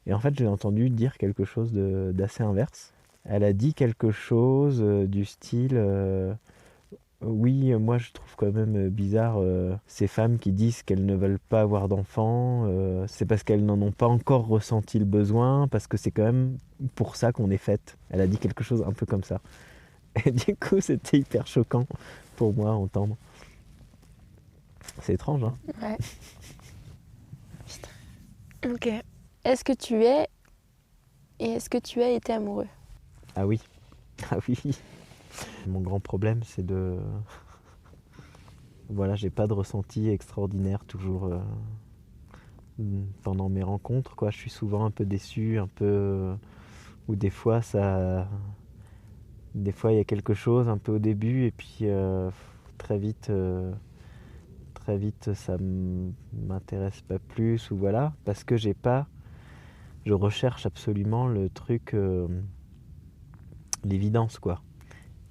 Speaker 7: Et en fait, j'ai entendu dire quelque chose d'assez inverse. Elle a dit quelque chose du style oui, moi je trouve quand même bizarre ces femmes qui disent qu'elles ne veulent pas avoir d'enfants, c'est parce qu'elles n'en ont pas encore ressenti le besoin, parce que c'est quand même pour ça qu'on est faites. Elle a dit quelque chose un peu comme ça. Et du coup, c'était hyper choquant pour moi à entendre. C'est étrange, hein?
Speaker 1: Ouais. Ok. Est-ce que tu es et est-ce que tu as été amoureux?
Speaker 7: Ah oui. Ah oui. Mon grand problème, c'est voilà, j'ai pas de ressenti extraordinaire toujours pendant mes rencontres, quoi. Je suis souvent un peu déçu, un peu... ou des fois, il y a quelque chose un peu au début, et puis très vite, ça m'intéresse pas plus, ou voilà, parce que je recherche absolument le truc, l'évidence, quoi.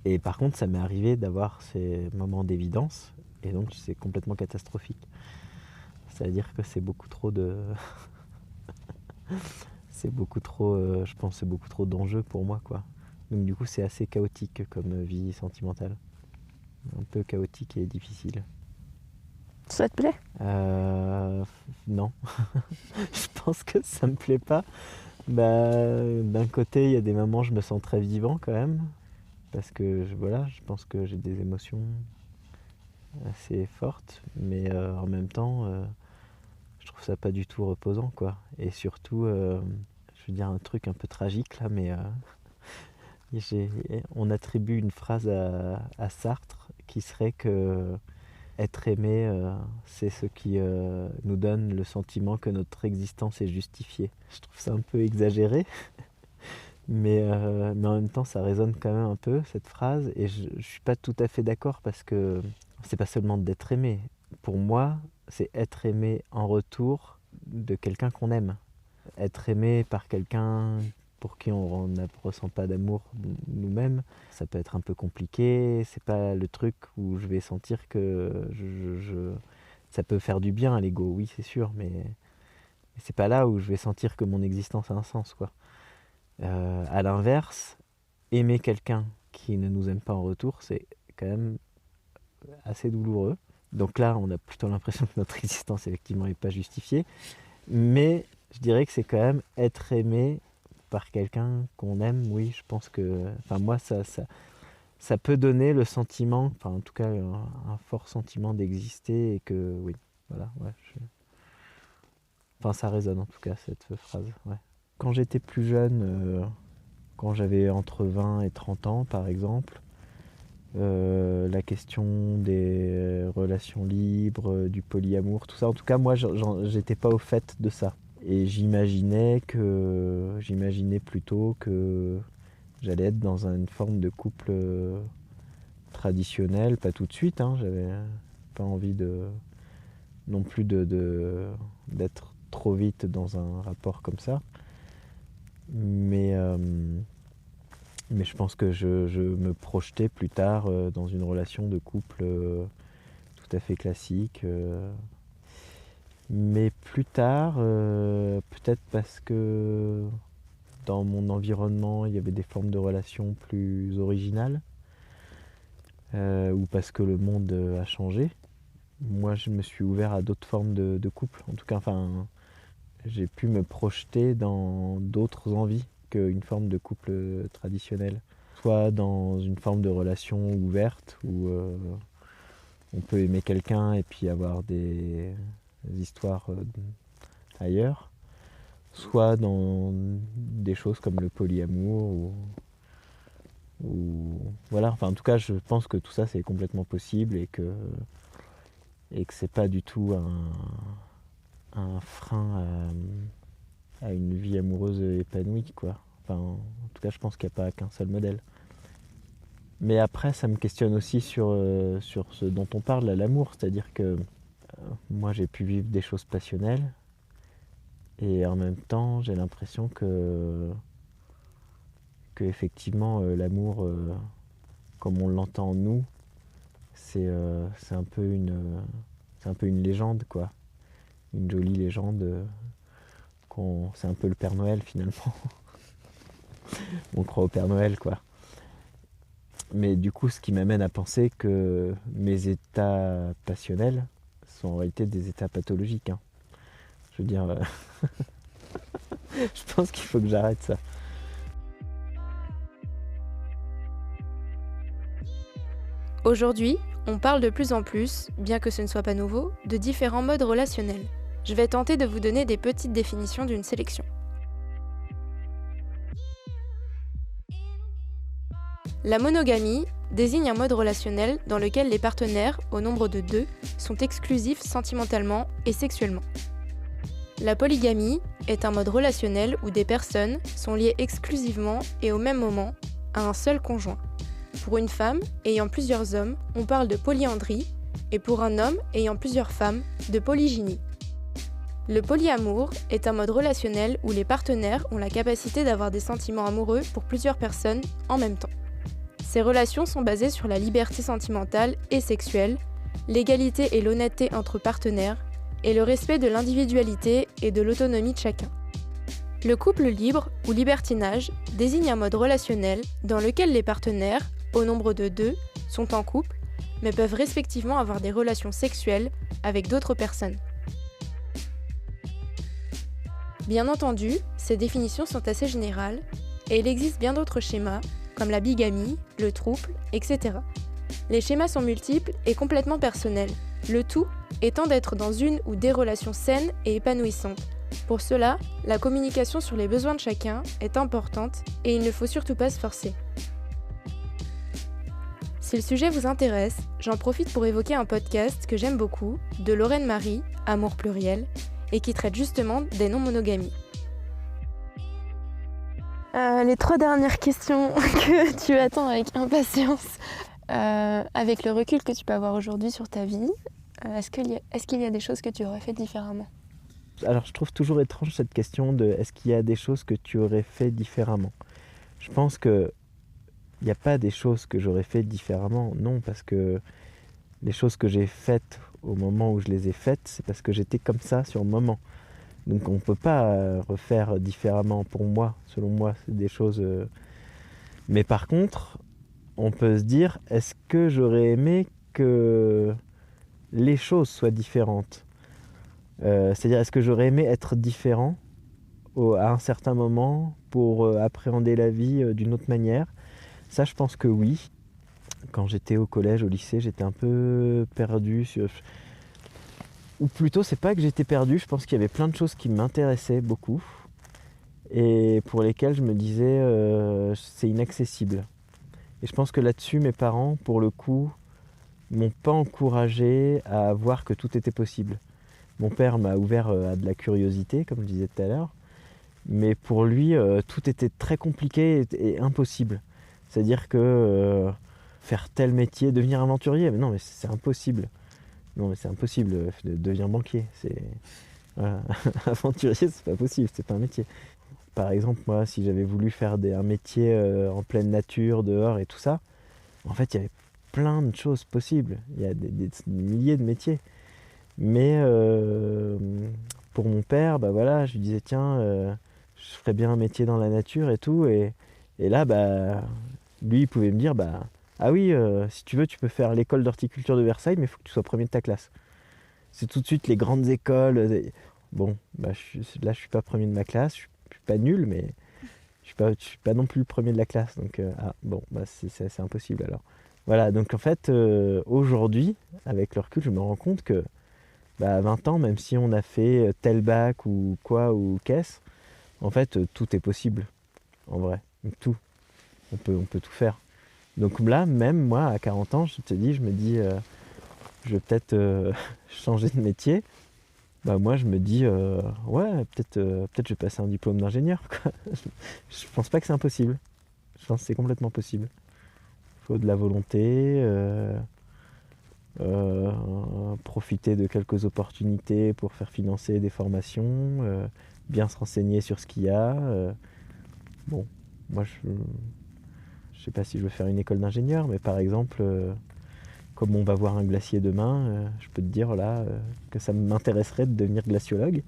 Speaker 7: Et par contre, ça m'est arrivé d'avoir ces moments d'évidence, et donc c'est complètement catastrophique. C'est-à-dire que c'est beaucoup trop de C'est beaucoup trop, je pense, c'est beaucoup trop d'enjeux pour moi, quoi. Donc du coup, c'est assez chaotique comme vie sentimentale. Un peu chaotique et difficile.
Speaker 1: Ça te plaît ?
Speaker 7: Non. Je pense que ça me plaît pas. D'un côté, il y a des moments où je me sens très vivant quand même. Parce que je pense que j'ai des émotions assez fortes. Mais en même temps, je trouve ça pas du tout reposant, quoi. Et surtout, je veux dire un truc un peu tragique là, mais on attribue une phrase à Sartre qui serait que être aimé, c'est ce qui nous donne le sentiment que notre existence est justifiée. Je trouve ça un peu exagéré, mais en même temps ça résonne quand même un peu cette phrase, et je suis pas tout à fait d'accord parce que c'est pas seulement d'être aimé. Pour moi, c'est être aimé en retour de quelqu'un qu'on aime. Être aimé par quelqu'un pour qui on ne ressent pas d'amour nous-mêmes, ça peut être un peu compliqué. C'est pas le truc où je vais sentir que ça peut faire du bien à l'ego, oui c'est sûr, mais c'est pas là où je vais sentir que mon existence a un sens, quoi. À l'inverse, aimer quelqu'un qui ne nous aime pas en retour, c'est quand même assez douloureux. Donc là, on a plutôt l'impression que notre existence effectivement n'est pas justifiée, mais je dirais que c'est quand même être aimé par quelqu'un qu'on aime. Oui, je pense que, enfin moi ça peut donner le sentiment, enfin en tout cas un fort sentiment d'exister, et que oui, voilà, ouais, enfin ça résonne en tout cas cette phrase, ouais. Quand j'étais plus jeune, quand j'avais entre 20 et 30 ans par exemple, la question des relations libres, du polyamour, tout ça, en tout cas moi j'étais pas au fait de ça. Et j'imaginais plutôt que j'allais être dans une forme de couple traditionnel, pas tout de suite, hein, j'avais pas envie non plus d'être trop vite dans un rapport comme ça. Mais je pense que je me projetais plus tard dans une relation de couple tout à fait classique. Mais plus tard, peut-être parce que dans mon environnement, il y avait des formes de relations plus originales, ou parce que le monde a changé. Moi, je me suis ouvert à d'autres formes de couple. En tout cas, enfin, j'ai pu me projeter dans d'autres envies qu'une forme de couple traditionnel. Soit dans une forme de relation ouverte, où on peut aimer quelqu'un et puis avoir des histoires ailleurs, soit dans des choses comme le polyamour ou voilà, enfin en tout cas je pense que tout ça c'est complètement possible, et que c'est pas du tout un frein à une vie amoureuse épanouie, quoi. Enfin en tout cas je pense qu'il n'y a pas qu'un seul modèle. Mais après ça me questionne aussi sur ce dont on parle, l'amour, c'est-à-dire que moi j'ai pu vivre des choses passionnelles, et en même temps j'ai l'impression que effectivement l'amour comme on l'entend nous, c'est un peu une légende, quoi, une jolie légende, c'est un peu le Père Noël finalement. On croit au Père Noël, quoi. Mais du coup ce qui m'amène à penser que mes états passionnels sont en réalité des états pathologiques, hein. Je veux dire, je pense qu'il faut que j'arrête ça.
Speaker 1: Aujourd'hui, on parle de plus en plus, bien que ce ne soit pas nouveau, de différents modes relationnels. Je vais tenter de vous donner des petites définitions d'une sélection. La monogamie désigne un mode relationnel dans lequel les partenaires, au nombre de 2, sont exclusifs sentimentalement et sexuellement. La polygamie est un mode relationnel où des personnes sont liées exclusivement et au même moment à un seul conjoint. Pour une femme ayant plusieurs hommes, on parle de polyandrie, et pour un homme ayant plusieurs femmes, de polygynie. Le polyamour est un mode relationnel où les partenaires ont la capacité d'avoir des sentiments amoureux pour plusieurs personnes en même temps. Ces relations sont basées sur la liberté sentimentale et sexuelle, l'égalité et l'honnêteté entre partenaires, et le respect de l'individualité et de l'autonomie de chacun. Le couple libre ou libertinage désigne un mode relationnel dans lequel les partenaires, au nombre de 2, sont en couple, mais peuvent respectivement avoir des relations sexuelles avec d'autres personnes. Bien entendu, ces définitions sont assez générales et il existe bien d'autres schémas, comme la bigamie, le trouble, etc. Les schémas sont multiples et complètement personnels, le tout étant d'être dans une ou des relations saines et épanouissantes. Pour cela, la communication sur les besoins de chacun est importante et il ne faut surtout pas se forcer. Si le sujet vous intéresse, j'en profite pour évoquer un podcast que j'aime beaucoup, de Lorraine Marie, Amour pluriel, et qui traite justement des non-monogamies. Les 3 dernières questions que tu attends avec impatience, avec le recul que tu peux avoir aujourd'hui sur ta vie, est-ce qu'il y a des choses que tu aurais fait différemment ?
Speaker 7: Alors je trouve toujours étrange cette question de est-ce qu'il y a des choses que tu aurais fait différemment ? Je pense que il n'y a pas des choses que j'aurais fait différemment, non, parce que les choses que j'ai faites au moment où je les ai faites, c'est parce que j'étais comme ça sur le moment. Donc on ne peut pas refaire différemment pour moi, selon moi, c'est des choses... Mais par contre, on peut se dire, est-ce que j'aurais aimé que les choses soient différentes ? C'est-à-dire, est-ce que j'aurais aimé être différent à un certain moment pour appréhender la vie d'une autre manière ? Ça, je pense que oui. Quand j'étais au collège, au lycée, j'étais un peu perdu. Ou plutôt, c'est pas que j'étais perdu, je pense qu'il y avait plein de choses qui m'intéressaient beaucoup et pour lesquelles je me disais c'est inaccessible. Et je pense que là-dessus, mes parents, pour le coup, m'ont pas encouragé à voir que tout était possible. Mon père m'a ouvert à de la curiosité, comme je disais tout à l'heure, mais pour lui, tout était très compliqué et impossible. C'est-à-dire que faire tel métier, devenir aventurier, mais non, mais c'est impossible. Non, mais c'est impossible de devenir banquier. Voilà. Aventurier, c'est pas possible, c'est pas un métier. Par exemple, moi, si j'avais voulu faire un métier en pleine nature, dehors et tout ça, en fait, il y avait plein de choses possibles. Il y a des milliers de métiers. Mais pour mon père, bah voilà, je lui disais, tiens, je ferais bien un métier dans la nature et tout. Et là, bah, lui, il pouvait me dire, bah, ah oui, si tu veux, tu peux faire l'école d'horticulture de Versailles, mais il faut que tu sois premier de ta classe. C'est tout de suite les grandes écoles. Bon, bah, là, je suis pas premier de ma classe, je suis pas nul, mais je suis pas non plus le premier de la classe. Donc, bon, bah, c'est impossible alors. Voilà, donc en fait, aujourd'hui, avec le recul, je me rends compte que à 20 ans, même si on a fait tel bac ou quoi, ou qu'est-ce, en fait, tout est possible, en vrai. Tout. On peut tout faire. Donc là, même moi, à 40 ans, je me dis, je vais peut-être changer de métier. Bah moi, je me dis, ouais, peut-être je vais passer un diplôme d'ingénieur, quoi. Je pense pas que c'est impossible. Je pense que c'est complètement possible. Il faut de la volonté, profiter de quelques opportunités pour faire financer des formations, bien se renseigner sur ce qu'il y a. Bon, moi, je sais pas si je veux faire une école d'ingénieur, mais par exemple, comme on va voir un glacier demain, je peux te dire là que ça m'intéresserait de devenir glaciologue.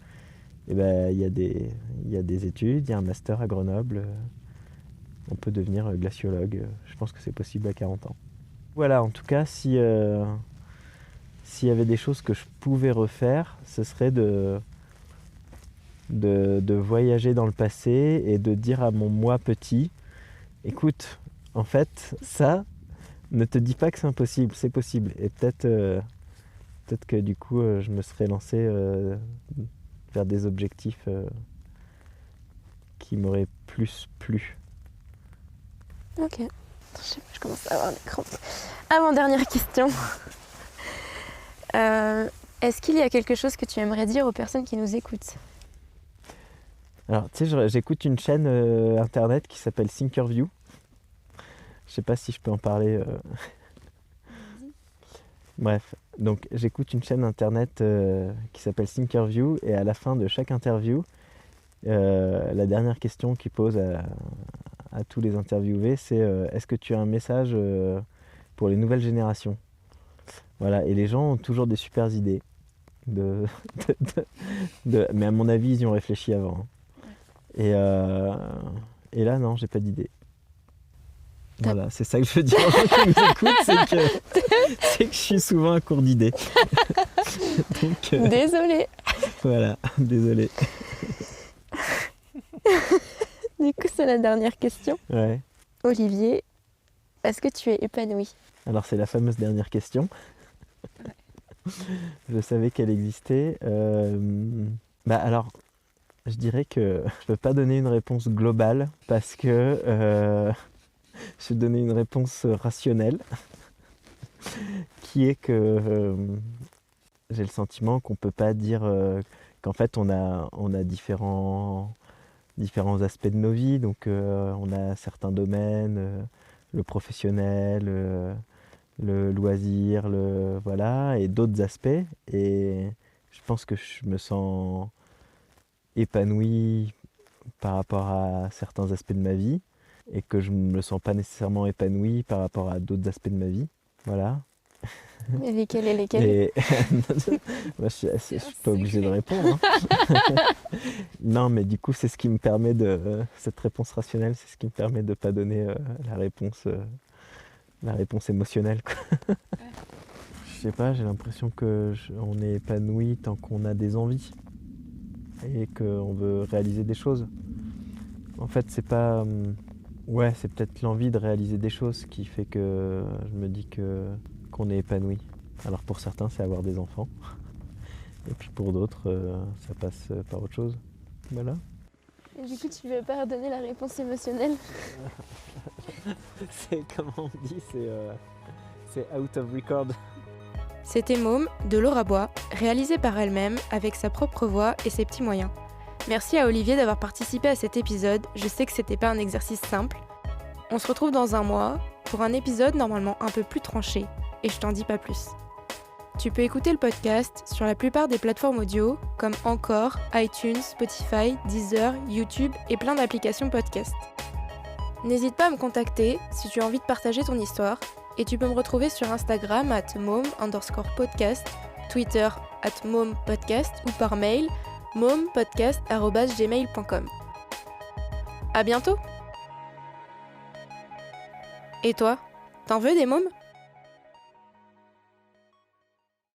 Speaker 7: Et ben, il y a des études, il y a un master à Grenoble. On peut devenir glaciologue. Je pense que c'est possible à 40 ans. Voilà, en tout cas, s'il y avait des choses que je pouvais refaire, ce serait de voyager dans le passé et de dire à mon moi petit, écoute, en fait, ça, ne te dis pas que c'est impossible, c'est possible. Et peut-être que du coup, je me serais lancé vers des objectifs qui m'auraient plus plu.
Speaker 1: Ok, je commence à avoir des crampes. Avant-dernière question. Est-ce qu'il y a quelque chose que tu aimerais dire aux personnes qui nous écoutent ?
Speaker 7: Alors, tu sais, j'écoute une chaîne internet qui s'appelle Thinkerview. Je sais pas si je peux en parler. Bref, donc j'écoute une chaîne internet qui s'appelle Thinkerview et à la fin de chaque interview, la dernière question qu'ils posent à tous les interviewés, c'est est-ce que tu as un message pour les nouvelles générations ? Voilà, et les gens ont toujours des super idées. Mais à mon avis, ils y ont réfléchi avant. Hein. Et là, non, j'ai pas d'idée. Voilà, c'est ça que je veux dire aux gens qui nous écoutent, c'est que je suis souvent à court d'idées. Donc,
Speaker 1: Désolée.
Speaker 7: voilà, désolé.
Speaker 1: Du coup, c'est la dernière question.
Speaker 7: Ouais.
Speaker 1: Olivier, est-ce que tu es épanoui?
Speaker 7: Alors, c'est la fameuse dernière question. Je savais qu'elle existait. Alors, je dirais que je ne peux pas donner une réponse globale parce que je vais donner une réponse rationnelle qui est que j'ai le sentiment qu'on ne peut pas dire qu'en fait on a différents aspects de nos vies. Donc on a certains domaines, le professionnel, le loisir, voilà, et d'autres aspects. Et je pense que je me sens épanoui par rapport à certains aspects de ma vie et que je ne me sens pas nécessairement épanoui par rapport à d'autres aspects de ma vie. Voilà.
Speaker 1: Mais lesquels et lesquels?
Speaker 7: Et moi, je suis pas obligé de répondre. Hein. Non, mais du coup, c'est ce qui me permet cette réponse rationnelle, c'est ce qui me permet de ne pas donner la réponse émotionnelle. Quoi. Je sais pas, j'ai l'impression qu'on est épanoui tant qu'on a des envies et qu'on veut réaliser des choses. En fait, c'est pas... Ouais, c'est peut-être l'envie de réaliser des choses qui fait que je me dis qu'on est épanoui. Alors pour certains, c'est avoir des enfants. Et puis pour d'autres, ça passe par autre chose. Voilà.
Speaker 1: Et du coup, tu ne veux pas redonner la réponse émotionnelle?
Speaker 7: C'est, comment on dit, c'est out of record.
Speaker 1: C'était Môme de Laura Bois, réalisé par elle-même avec sa propre voix et ses petits moyens. Merci à Olivier d'avoir participé à cet épisode, je sais que c'était pas un exercice simple. On se retrouve dans un mois pour un épisode normalement un peu plus tranché, et je t'en dis pas plus. Tu peux écouter le podcast sur la plupart des plateformes audio comme Encore, iTunes, Spotify, Deezer, YouTube et plein d'applications podcast. N'hésite pas à me contacter si tu as envie de partager ton histoire, et tu peux me retrouver sur Instagram @mom_podcast, Twitter @mompodcast ou par mail mompodcast@gmail.com. À bientôt. Et toi, t'en veux des mômes ?